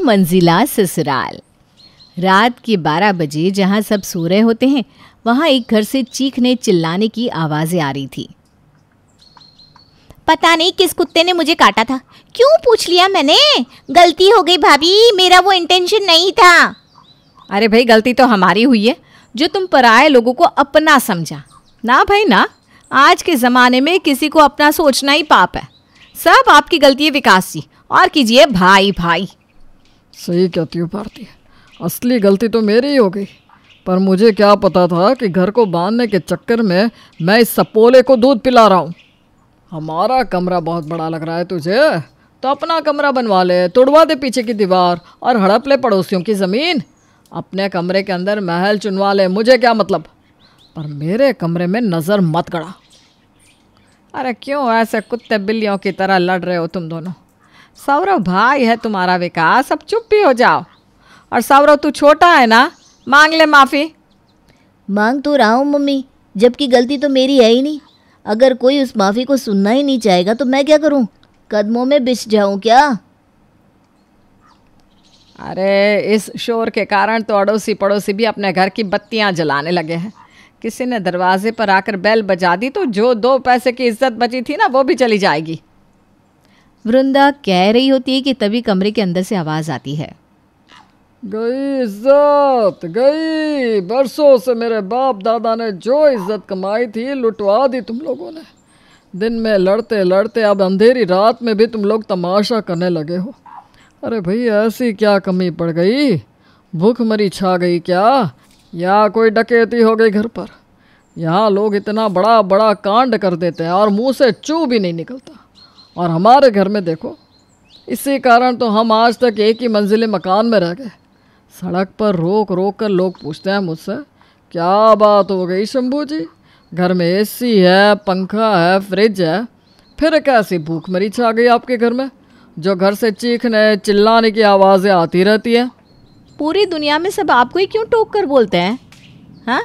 मंजिला ससुराल। रात के 12 बजे जहाँ सब सो रहे होते हैं वहाँ एक घर से चीखने चिल्लाने की आवाज़ें आ रही थी। पता नहीं किस कुत्ते ने मुझे काटा था, क्यों पूछ लिया मैंने? गलती हो गई भाभी, मेरा वो इंटेंशन नहीं था। अरे भाई, गलती तो हमारी हुई है जो तुम पराये लोगों को अपना समझा। ना भाई ना, आज के ज़माने में किसी को अपना सोचना ही पाप है। सब आपकी गलती है विकास जी, और कीजिए भाई भाई। सही कहती हो भारती, असली गलती तो मेरी ही हो गई। पर मुझे क्या पता था कि घर को बांधने के चक्कर में मैं इस सपोले को दूध पिला रहा हूँ। हमारा कमरा बहुत बड़ा लग रहा है तुझे, तो अपना कमरा बनवा ले, तोड़वा दे पीछे की दीवार और हड़प ले पड़ोसियों की ज़मीन। अपने कमरे के अंदर महल चुनवा ले, मुझे क्या मतलब, पर मेरे कमरे में नज़र मत गड़ा। अरे क्यों ऐसे कुत्ते बिल्लियों की तरह लड़ रहे हो तुम दोनों? सौरभ भाई है तुम्हारा विकास, अब चुप भी हो जाओ। और सौरभ तू छोटा है ना, मांग ले माफ़ी। मांग तो रहा हूँ मम्मी, जबकि गलती तो मेरी है ही नहीं। अगर कोई उस माफ़ी को सुनना ही नहीं चाहेगा तो मैं क्या करूँ? कदमों में बिछ जाऊँ क्या? अरे इस शोर के कारण तो अड़ोसी पड़ोसी भी अपने घर की बत्तियां जलाने लगे हैं। किसी ने दरवाजे पर आकर बेल बजा दी तो जो 2 पैसे की इज्जत बची थी ना, वो भी चली जाएगी। वृंदा कह रही होती है कि तभी कमरे के अंदर से आवाज़ आती है। गई इज्जत गई, बरसों से मेरे बाप दादा ने जो इज्जत कमाई थी लुटवा दी तुम लोगों ने। दिन में लड़ते लड़ते अब अंधेरी रात में भी तुम लोग तमाशा करने लगे हो। अरे भाई, ऐसी क्या कमी पड़ गई? भूखमरी छा गई क्या, या कोई डकैती हो गई घर पर? यहाँ लोग इतना बड़ा बड़ा कांड कर देते हैं और मुंह से चू भी नहीं निकलता। और हमारे घर में देखो, इसी कारण तो हम आज तक एक ही मंजिले मकान में रह गए। सड़क पर रोक रोक कर लोग पूछते हैं मुझसे, क्या बात हो गई शंभू जी, घर में एसी है, पंखा है, फ्रिज है, फिर कैसी भूखमरी छा गई आपके घर में जो घर से चीखने चिल्लाने की आवाज़ें आती रहती है? पूरी दुनिया में सब आपको ही क्यों टोक कर बोलते हैं? हाँ,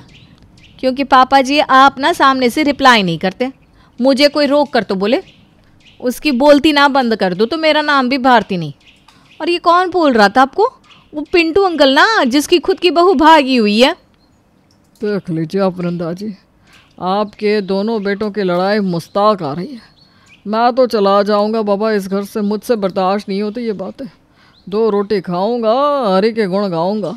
क्योंकि पापा जी आप ना सामने से रिप्लाई नहीं करते। मुझे कोई रोक कर तो बोले, उसकी बोलती ना बंद कर दो तो मेरा नाम भी भारती नहीं। और ये कौन बोल रहा था आपको? वो पिंटू अंकल ना, जिसकी खुद की बहू भागी हुई है। देख लीजिए आप वृंदा जी, आपके दोनों बेटों की लड़ाई मुस्ताक आ रही है। मैं तो चला जाऊंगा बाबा इस घर से, मुझसे बर्दाश्त नहीं होती ये बातें। 2 रोटी खाऊंगा, हरि के गुण गाऊंगा।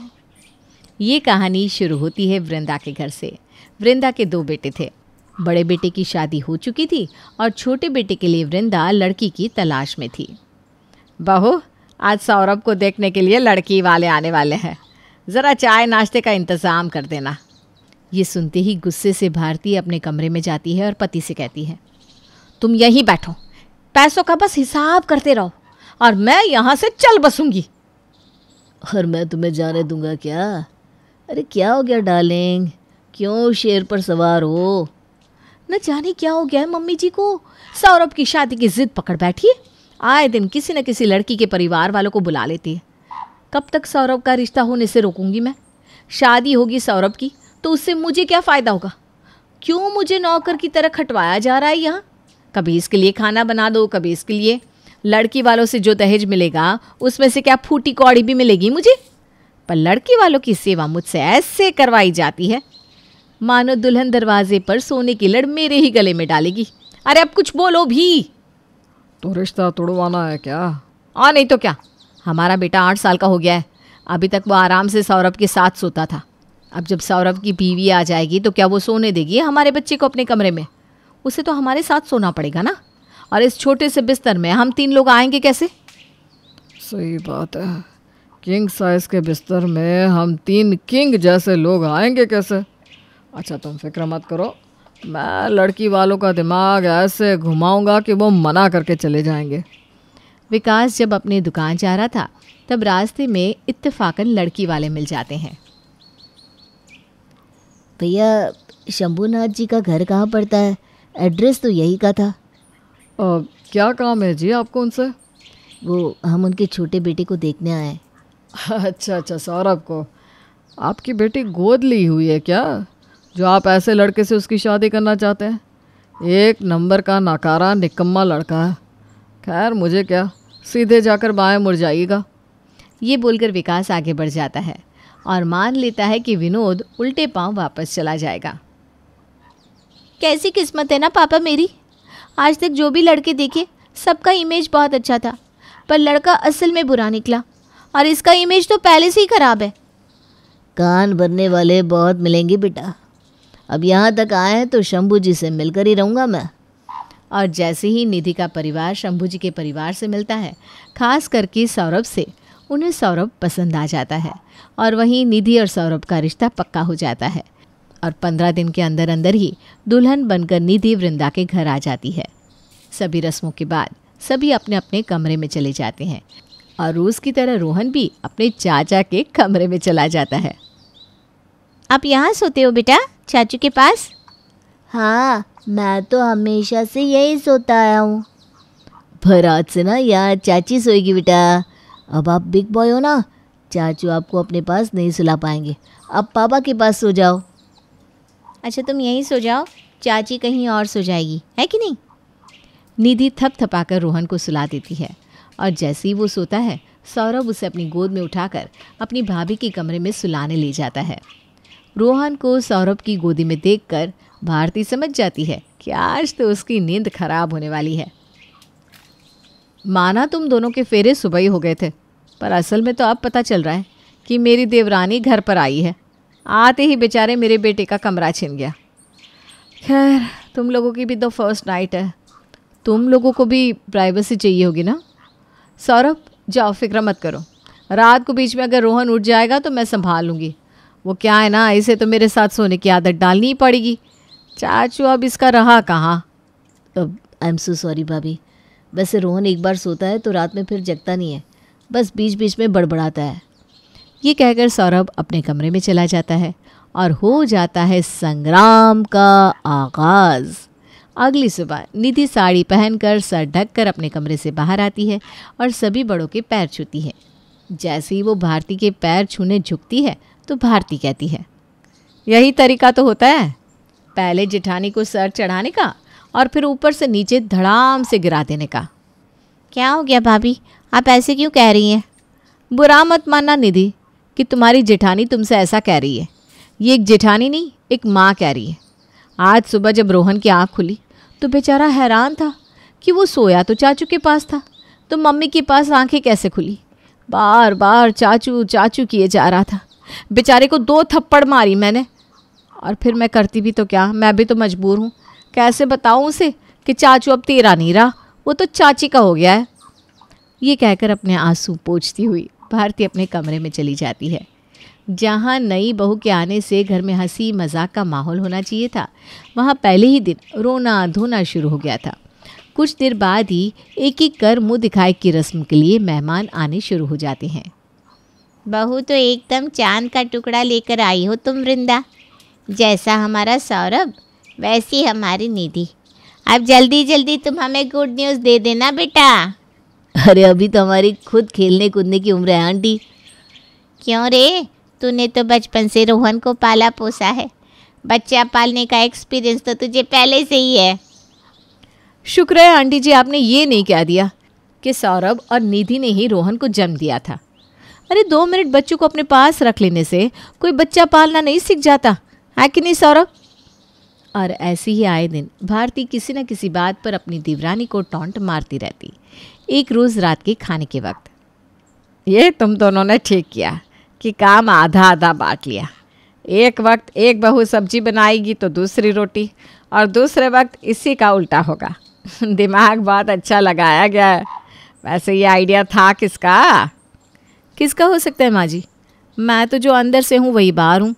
ये कहानी शुरू होती है वृंदा के घर से। वृंदा के 2 बेटे थे। बड़े बेटे की शादी हो चुकी थी और छोटे बेटे के लिए वृंदा लड़की की तलाश में थी। बहू, आज सौरभ को देखने के लिए लड़की वाले आने वाले हैं, ज़रा चाय नाश्ते का इंतज़ाम कर देना। ये सुनते ही गुस्से से भारती अपने कमरे में जाती है और पति से कहती है, तुम यहीं बैठो, पैसों का बस हिसाब करते रहो और मैं यहाँ से चल बसूंगी। और मैं तुम्हें जाने दूंगा क्या? अरे क्या हो गया डार्लिंग, क्यों शेर पर सवार हो? न जाने क्या हो गया है मम्मी जी को, सौरभ की शादी की जिद पकड़ बैठी है। आए दिन किसी न किसी लड़की के परिवार वालों को बुला लेती है। कब तक सौरभ का रिश्ता होने से रोकूंगी मैं? शादी होगी सौरभ की तो उससे मुझे क्या फ़ायदा होगा? क्यों मुझे नौकर की तरह खटवाया जा रहा है यहाँ? कभी इसके लिए खाना बना दो, कभी इसके लिए। लड़की वालों से जो दहेज मिलेगा उसमें से क्या फूटी कौड़ी भी मिलेगी मुझे? पर लड़की वालों की सेवा मुझसे ऐसे करवाई जाती है मानो दुल्हन दरवाजे पर सोने की लड़ मेरे ही गले में डालेगी। अरे अब कुछ बोलो भी। तो रिश्ता तोड़वाना है क्या? और नहीं तो क्या। हमारा बेटा 8 साल का हो गया है, अभी तक वो आराम से सौरभ के साथ सोता था। अब जब सौरभ की बीवी आ जाएगी तो क्या वो सोने देगी हमारे बच्चे को अपने कमरे में? उसे तो हमारे साथ सोना पड़ेगा ना। और इस छोटे से बिस्तर में हम 3 लोग आएंगे कैसे? सही बात है, किंग साइज के बिस्तर में हम 3 किंग जैसे लोग आएंगे कैसे? अच्छा तुम फिक्र मत करो, मैं लड़की वालों का दिमाग ऐसे घुमाऊंगा कि वो मना करके चले जाएंगे। विकास जब अपनी दुकान जा रहा था तब रास्ते में इत्तेफाकन लड़की वाले मिल जाते हैं। भैया, शंभूनाथ जी का घर कहाँ पड़ता है? एड्रेस तो यही का था। क्या काम है जी आपको उनसे? वो हम उनके छोटे बेटे को देखने आए। अच्छा, सौरभ को। आपकी बेटी गोद ली हुई है क्या, जो आप ऐसे लड़के से उसकी शादी करना चाहते हैं? 1 नंबर का नाकारा निकम्मा लड़का है। खैर मुझे क्या, सीधे जाकर बाएं मुड़ जाइएगा। ये बोलकर विकास आगे बढ़ जाता है और मान लेता है कि विनोद उल्टे पांव वापस चला जाएगा। कैसी किस्मत है ना पापा मेरी। आज तक जो भी लड़के देखे सबका इमेज बहुत अच्छा था, पर लड़का असल में बुरा निकला और इसका इमेज तो पहले से ही खराब है। कान भरने वाले बहुत मिलेंगे बेटा। अब यहाँ तक आए हैं तो शंभू जी से मिलकर ही रहूँगा मैं। और जैसे ही निधि का परिवार शंभू जी के परिवार से मिलता है, खास करके सौरभ से, उन्हें सौरभ पसंद आ जाता है और वहीं निधि और सौरभ का रिश्ता पक्का हो जाता है। और 15 दिन के अंदर अंदर ही दुल्हन बनकर निधि वृंदा के घर आ जाती है। सभी रस्मों के बाद सभी अपने अपने कमरे में चले जाते हैं और रोज़ की तरह रोहन भी अपने चाचा के कमरे में चला जाता है। आप यहाँ सोते हो बेटा चाचू के पास? हाँ, मैं तो हमेशा से यही सोता आया हूँ। पर आज से ना यहाँ चाची सोएगी बेटा। अब आप बिग बॉय हो ना, चाचू आपको अपने पास नहीं सुला पाएंगे। अब पापा के पास सो जाओ। अच्छा तुम यहीं सो जाओ, चाची कहीं और सो जाएगी, है कि नहीं? निधि थपथपाकर रोहन को सुला देती है और जैसे ही वो सोता है, सौरभ उसे अपनी गोद में उठाकर अपनी भाभी के कमरे में सुलाने ले जाता है। रोहन को सौरभ की गोदी में देखकर भारती समझ जाती है कि आज तो उसकी नींद खराब होने वाली है। माना तुम दोनों के फेरे सुबह ही हो गए थे, पर असल में तो अब पता चल रहा है कि मेरी देवरानी घर पर आई है। आते ही बेचारे मेरे बेटे का कमरा छिन गया। खैर, तुम लोगों की भी तो फर्स्ट नाइट है, तुम लोगों को भी प्राइवेसी चाहिए होगी ना। सौरभ जाओ, फिक्र मत करो, रात को बीच में अगर रोहन उठ जाएगा तो मैं संभाल लूँगी। वो क्या है ना, इसे तो मेरे साथ सोने की आदत डालनी ही पड़ेगी। चाचू अब इसका रहा कहाँ। आई एम सो सॉरी भाभी। वैसे रोहन एक बार सोता है तो रात में फिर जगता नहीं है, बस बीच बीच में बड़बड़ाता है। ये कहकर सौरभ अपने कमरे में चला जाता है और हो जाता है संग्राम का आगाज़। अगली सुबह निधि साड़ी पहनकर सर ढककर अपने कमरे से बाहर आती है और सभी बड़ों के पैर छूती है। जैसे ही वो भारती के पैर छूने झुकती है तो भारती कहती है, यही तरीका तो होता है, पहले जेठानी को सर चढ़ाने का और फिर ऊपर से नीचे धड़ाम से गिरा देने का। क्या हो गया भाभी, आप ऐसे क्यों कह रही हैं? बुरा मत मानना निधि कि तुम्हारी जेठानी तुमसे ऐसा कह रही है। ये एक जेठानी नहीं, एक माँ कह रही है। आज सुबह जब रोहन की आँख खुली तो बेचारा हैरान था कि वो सोया तो चाचू के पास था, तो मम्मी के पास आंखें कैसे खुली। बार बार चाचू चाचू किए जा रहा था। बेचारे को 2 थप्पड़ मारी मैंने, और फिर मैं करती भी तो क्या, मैं भी तो मजबूर हूँ। कैसे बताऊँ उसे कि चाचू अब तेरा नहीं रहा, वो तो चाची का हो गया है। ये कहकर अपने आंसू पोंछती हुई भारती अपने कमरे में चली जाती है। जहाँ नई बहू के आने से घर में हंसी मजाक का माहौल होना चाहिए था, वहाँ पहले ही दिन रोना धोना शुरू हो गया था। कुछ देर बाद ही एक एक कर मुँह दिखाए की रस्म के लिए मेहमान आने शुरू हो जाते हैं। बहू तो एकदम चांद का टुकड़ा लेकर आई हो तुम वृंदा। जैसा हमारा सौरभ वैसी हमारी निधि। अब जल्दी जल्दी तुम हमें गुड न्यूज़ दे देना बेटा। अरे अभी तो हमारी खुद खेलने कूदने की उम्र है आंटी। क्यों रे, तूने तो बचपन से रोहन को पाला पोसा है, बच्चा पालने का एक्सपीरियंस तो तुझे पहले से ही है। शुक्र है आंटी जी आपने ये नहीं कह दिया कि सौरभ और निधि ने ही रोहन को जन्म दिया था। अरे 2 मिनट बच्चों को अपने पास रख लेने से कोई बच्चा पालना नहीं सीख जाता, है कि नहीं सौरभ? और ऐसे ही आए दिन भारती किसी न किसी बात पर अपनी देवरानी को टॉन्ट मारती रहती। एक रोज़ रात के खाने के वक्त, ये तुम दोनों ने ठीक किया कि काम आधा आधा बांट लिया। एक वक्त एक बहू सब्जी बनाएगी तो दूसरी रोटी, और दूसरे वक्त इसी का उल्टा होगा। दिमाग बहुत अच्छा लगाया गया है। वैसे ये आइडिया था किसका? किसका हो सकता है माँ जी? मैं तो जो अंदर से हूँ वही बाहर हूँ।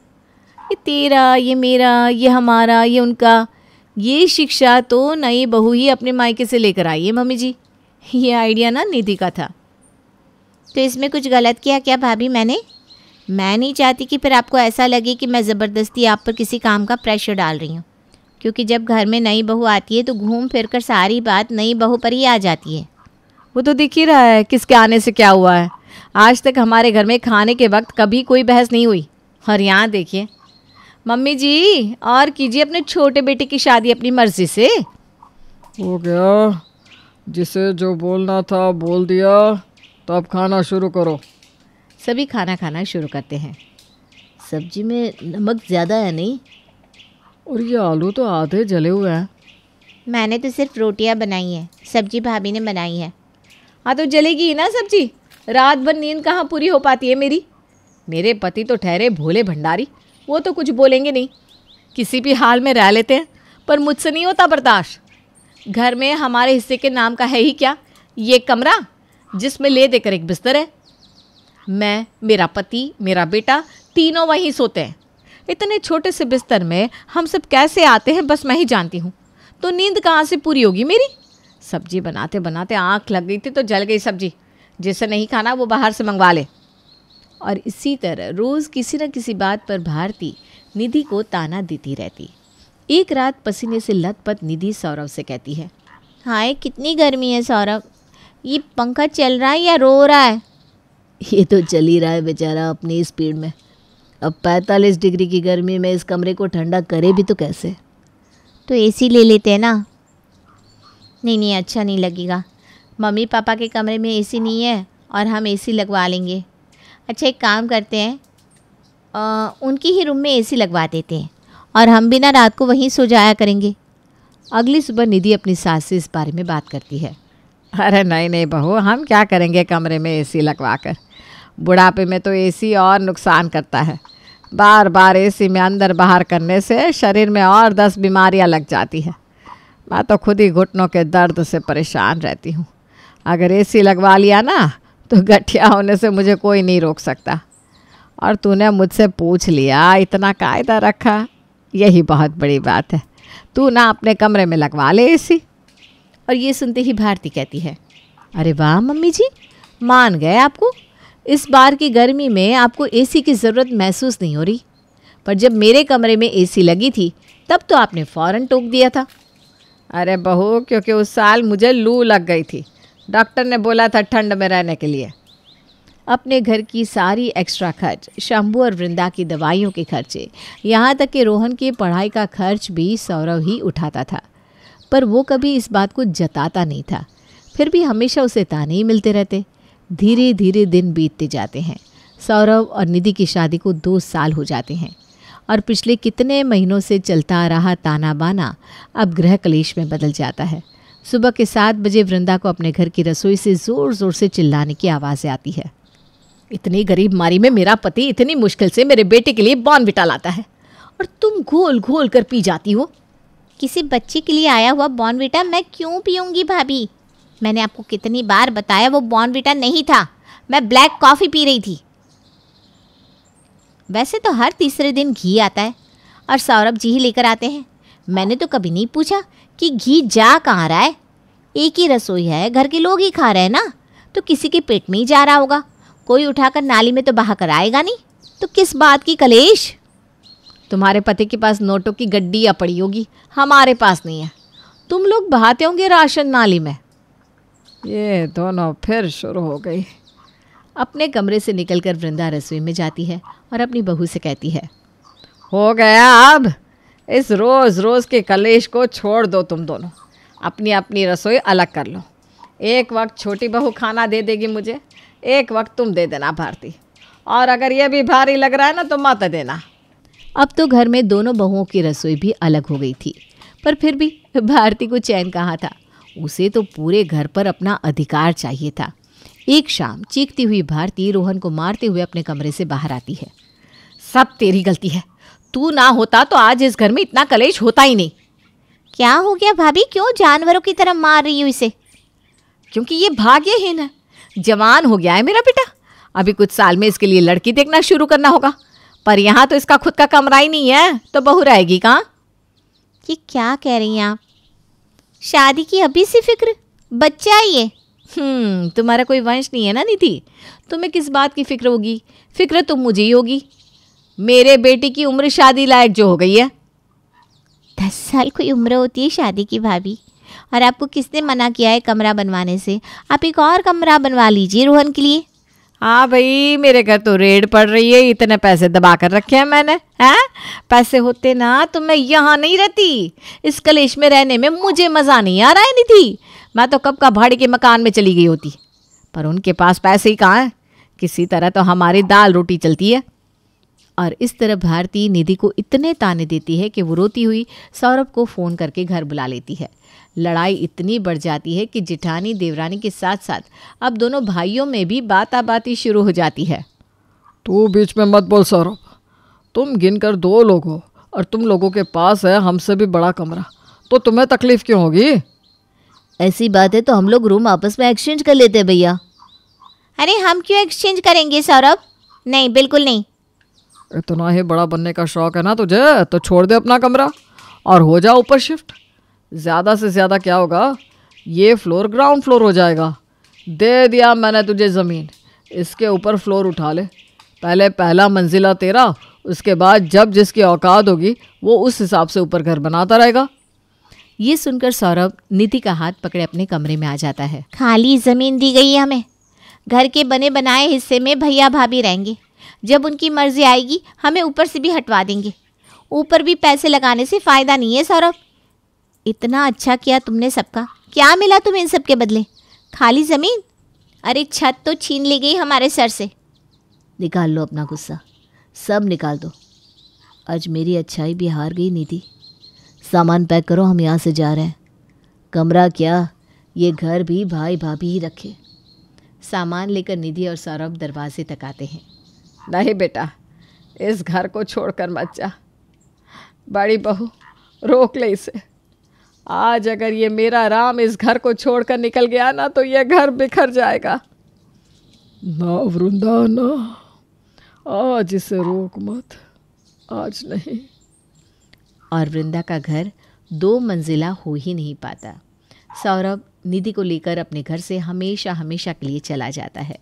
ये तेरा, ये मेरा, ये हमारा, ये उनका, ये शिक्षा तो नई बहू ही अपने मायके से लेकर आई है मम्मी जी। ये आइडिया ना निधि का था। तो इसमें कुछ गलत किया क्या भाभी मैंने? मैं नहीं चाहती कि फिर आपको ऐसा लगे कि मैं ज़बरदस्ती आप पर किसी काम का प्रेशर डाल रही हूँ, क्योंकि जब घर में नई बहू आती है तो घूम फिर कर सारी बात नई बहू पर ही आ जाती है। वो तो दिख ही रहा है किसके आने से क्या हुआ है। आज तक हमारे घर में खाने के वक्त कभी कोई बहस नहीं हुई, और यहाँ देखिए मम्मी जी, और कीजिए अपने छोटे बेटे की शादी अपनी मर्जी से। हो गया, जिसे जो बोलना था बोल दिया, तो अब खाना शुरू करो। सभी खाना खाना शुरू करते हैं। सब्जी में नमक ज़्यादा है नहीं? और ये आलू तो आधे जले हुए हैं। मैंने तो सिर्फ रोटियां बनाई हैं, सब्जी भाभी ने बनाई है। हाँ तो जलेगी ही ना सब्जी, रात भर नींद कहाँ पूरी हो पाती है मेरी। मेरे पति तो ठहरे भोले भंडारी, वो तो कुछ बोलेंगे नहीं, किसी भी हाल में रह लेते हैं, पर मुझसे नहीं होता बर्दाश्त। घर में हमारे हिस्से के नाम का है ही क्या, ये कमरा जिसमें ले देकर एक बिस्तर है। मैं, मेरा पति, मेरा बेटा तीनों वहीं सोते हैं। इतने छोटे से बिस्तर में हम सब कैसे आते हैं बस मैं ही जानती हूँ। तो नींद कहाँ से पूरी होगी मेरी। सब्जी बनाते बनाते आँख लग गई थी तो जल गई सब्जी। जिसे नहीं खाना वो बाहर से मंगवा ले। और इसी तरह रोज़ किसी न किसी बात पर भारती निधि को ताना देती रहती। एक रात पसीने से लथपथ निधि सौरभ से कहती है, हाय कितनी गर्मी है सौरभ, ये पंखा चल रहा है या रो रहा है? ये तो चल ही रहा है बेचारा अपनी स्पीड में। अब 45 डिग्री की गर्मी में इस कमरे को ठंडा करे भी तो कैसे। तो एसी ले लेते हैं ना। नहीं अच्छा नहीं लगेगा, मम्मी पापा के कमरे में एसी नहीं है और हम एसी लगवा लेंगे। अच्छा एक काम करते हैं, उनकी ही रूम में एसी लगवा देते हैं और हम भी ना रात को वहीं सो जाया करेंगे। अगली सुबह निधि अपनी सास से इस बारे में बात करती है। अरे नहीं बहू, हम क्या करेंगे कमरे में एसी लगवा कर। बुढ़ापे में तो एसी और नुकसान करता है। बार बार एसी में अंदर बाहर करने से शरीर में और 10 बीमारियां लग जाती है। मैं तो खुद ही घुटनों के दर्द से परेशान रहती हूँ। अगर एसी लगवा लिया ना तो गठिया होने से मुझे कोई नहीं रोक सकता। और तूने मुझसे पूछ लिया, इतना कायदा रखा, यही बहुत बड़ी बात है। तू ना अपने कमरे में लगवा ले एसी। और ये सुनते ही भारती कहती है, अरे वाह मम्मी जी, मान गए आपको। इस बार की गर्मी में आपको एसी की ज़रूरत महसूस नहीं हो रही, पर जब मेरे कमरे में एसी लगी थी तब तो आपने फ़ौरन टोक दिया था। अरे बहू, क्योंकि उस साल मुझे लू लग गई थी, डॉक्टर ने बोला था ठंड में रहने के लिए। अपने घर की सारी एक्स्ट्रा खर्च, शंभू और वृंदा की दवाइयों के खर्चे, यहाँ तक कि रोहन की पढ़ाई का खर्च भी सौरभ ही उठाता था। पर वो कभी इस बात को जताता नहीं था। फिर भी हमेशा उसे ताने ही मिलते रहते। धीरे धीरे दिन बीतते जाते हैं। सौरभ और निधि की शादी को 2 साल हो जाते हैं और पिछले कितने महीनों से चलता आ रहा ताना बाना अब गृह कलेश में बदल जाता है। सुबह के 7 बजे वृंदा को अपने घर की रसोई से ज़ोर ज़ोर से चिल्लाने की आवाज़ें आती है। इतनी गरीब मारी में मेरा पति इतनी मुश्किल से मेरे बेटे के लिए बॉर्नविटा लाता है और तुम घोल घोल कर पी जाती हो। किसी बच्चे के लिए आया हुआ बॉर्नविटा मैं क्यों पीऊँगी भाभी? मैंने आपको कितनी बार बताया वो बॉर्नविटा नहीं था, मैं ब्लैक कॉफ़ी पी रही थी। वैसे तो हर तीसरे दिन घी आता है और सौरभ जी ही लेकर आते हैं। मैंने तो कभी नहीं पूछा कि घी जा कहाँ रहा है। एक ही रसोई है, घर के लोग ही खा रहे हैं ना, तो किसी के पेट में ही जा रहा होगा। कोई उठाकर नाली में तो बहा कर आएगा नहीं, तो किस बात की कलेश। तुम्हारे पति के पास नोटों की गड्डियाँ पड़ी होगी, हमारे पास नहीं है। तुम लोग बहाते होंगे राशन नाली में। ये दोनों फिर शुरू हो गई। अपने कमरे से निकलकर वृंदा रसोई में जाती है और अपनी बहू से कहती है, हो गया अब, इस रोज़ रोज़ के कलेश को छोड़ दो। तुम दोनों अपनी अपनी रसोई अलग कर लो। एक वक्त छोटी बहू खाना दे देगी मुझे, एक वक्त तुम दे देना भारती। और अगर ये भी भारी लग रहा है ना तो मत देना। अब तो घर में दोनों बहुओं की रसोई भी अलग हो गई थी, पर फिर भी भारती को चैन कहाँ था। उसे तो पूरे घर पर अपना अधिकार चाहिए था। एक शाम चीखती हुई भारती रोहन को मारते हुए अपने कमरे से बाहर आती है। सब तेरी गलती है, तू ना होता तो आज इस घर में इतना कलेश होता ही नहीं। क्या हो गया भाभी, क्यों जानवरों की तरह मार रही हो इसे? क्योंकि ये भाग्यहीन है। जवान हो गया है मेरा बेटा, अभी कुछ साल में इसके लिए लड़की देखना शुरू करना होगा। पर यहाँ तो इसका खुद का कमरा ही नहीं है, तो बहू रहेगी कहाँ? ये क्या कह रही हैं आप? शादी की अभी से फिक्र, बच्चा है ये। तुम्हारा कोई वंश नहीं है ना निधि, तुम्हें किस बात की फिक्र होगी? फिक्र तो मुझे ही होगी। मेरे बेटे की उम्र शादी लायक जो हो गई है। 10 साल कोई उम्र होती है शादी की भाभी? और आपको किसने मना किया है कमरा बनवाने से? आप एक और कमरा बनवा लीजिए रोहन के लिए। हाँ भाई, मेरे घर तो रेड पड़ रही है, इतने पैसे दबा कर रखे हैं मैंने। हैं, पैसे होते ना तो मैं यहाँ नहीं रहती। इस कलेश में रहने में मुझे मज़ा नहीं आ रहा है निधि। मैं तो कब का भाड़े के मकान में चली गई होती, पर उनके पास पैसे ही कहाँ हैं। किसी तरह तो हमारी दाल रोटी चलती है। और इस तरह भारती निधि को इतने ताने देती है कि वो रोती हुई सौरभ को फ़ोन करके घर बुला लेती है। लड़ाई इतनी बढ़ जाती है कि जिठानी देवरानी के साथ साथ अब दोनों भाइयों में भी बाताबाती शुरू हो जाती है। तू बीच में मत बोल सौरभ, तुम गिनकर 2 लोग हो और तुम लोगों के पास है हमसे भी बड़ा कमरा, तो तुम्हें तकलीफ क्यों होगी? ऐसी बात है तो हम लोग रूम आपस में एक्सचेंज कर लेते हैं भैया। अरे हम क्यों एक्सचेंज करेंगे सौरभ? नहीं, बिल्कुल नहीं। इतना ही बड़ा बनने का शौक है ना तुझे, तो छोड़ दे अपना कमरा और हो जा ऊपर शिफ्ट। ज़्यादा से ज़्यादा क्या होगा, ये फ्लोर ग्राउंड फ्लोर हो जाएगा। दे दिया मैंने तुझे ज़मीन, इसके ऊपर फ्लोर उठा ले। पहले पहला मंजिला तेरा, उसके बाद जब जिसकी औकात होगी वो उस हिसाब से ऊपर घर बनाता रहेगा। ये सुनकर सौरभ निधि का हाथ पकड़े अपने कमरे में आ जाता है। खाली ज़मीन दी गई है हमें, घर के बने बनाए हिस्से में भैया भाभी रहेंगे। जब उनकी मर्जी आएगी हमें ऊपर से भी हटवा देंगे। ऊपर भी पैसे लगाने से फ़ायदा नहीं है सौरभ। इतना अच्छा किया तुमने सबका, क्या मिला तुम्हें इन सब के बदले? खाली ज़मीन? अरे छत तो छीन ली गई हमारे सर से। निकाल लो अपना गुस्सा, सब निकाल दो। आज मेरी अच्छाई भी हार गई निधि। सामान पैक करो, हम यहाँ से जा रहे हैं। कमरा क्या, ये घर भी भाई भाभी ही रखे। सामान लेकर निधि और सौरभ दरवाजे तक आते हैं। नहीं बेटा, इस घर को छोड़कर मत जा। बड़ी बहू, रोक ले इसे। आज अगर ये मेरा राम इस घर को छोड़कर निकल गया ना तो ये घर बिखर जाएगा। ना वृंदा ना, आज इसे रोक मत, आज नहीं। और वृंदा का घर 2 मंजिला हो ही नहीं पाता। सौरभ निधि को लेकर अपने घर से हमेशा हमेशा के लिए चला जाता है।